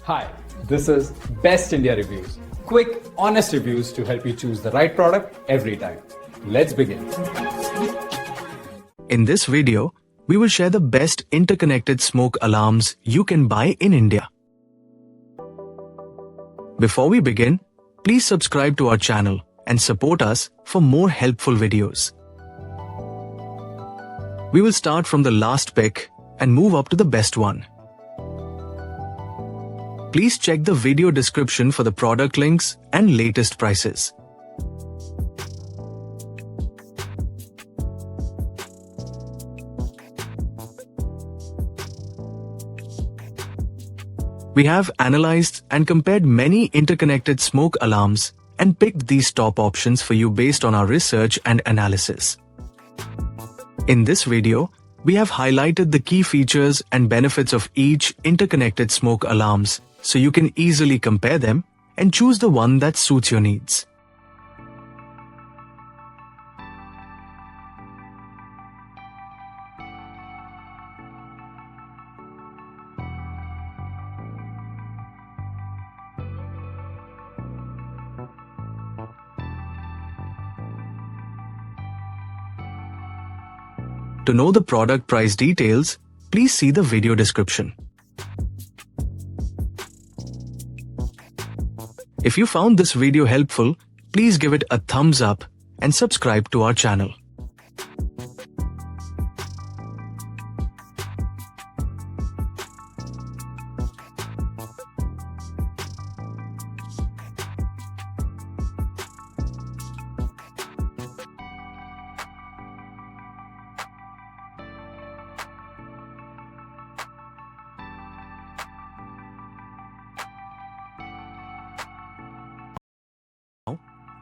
Hi, this is Best India Reviews. Quick, honest reviews to help you choose the right product every time. Let's begin. In this video, we will share the best interconnected smoke alarms you can buy in India. Before we begin, please subscribe to our channel and support us for more helpful videos. We will start from the last pick and move up to the best one. Please check the video description for the product links and latest prices. We have analyzed and compared many interconnected smoke alarms and picked these top options for you based on our research and analysis. In this video, we have highlighted the key features and benefits of each interconnected smoke alarms so you can easily compare them and choose the one that suits your needs. To know the product price details, please see the video description. If you found this video helpful, please give it a thumbs up and subscribe to our channel.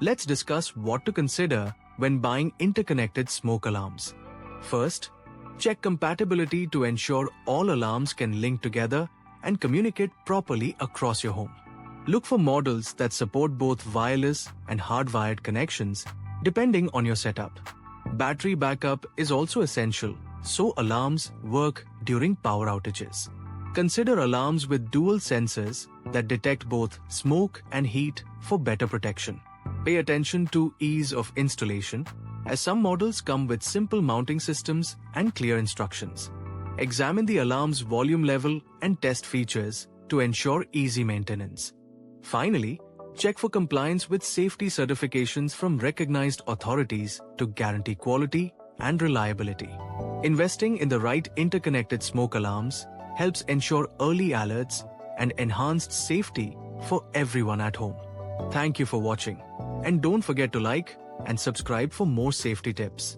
Let's discuss what to consider when buying interconnected smoke alarms. First, check compatibility to ensure all alarms can link together and communicate properly across your home. Look for models that support both wireless and hardwired connections, depending on your setup. Battery backup is also essential, so alarms work during power outages. Consider alarms with dual sensors that detect both smoke and heat for better protection. Pay attention to ease of installation, as some models come with simple mounting systems and clear instructions. Examine the alarm's volume level and test features to ensure easy maintenance. Finally, check for compliance with safety certifications from recognized authorities to guarantee quality and reliability. Investing in the right interconnected smoke alarms helps ensure early alerts and enhanced safety for everyone at home. Thank you for watching. And don't forget to like and subscribe for more safety tips.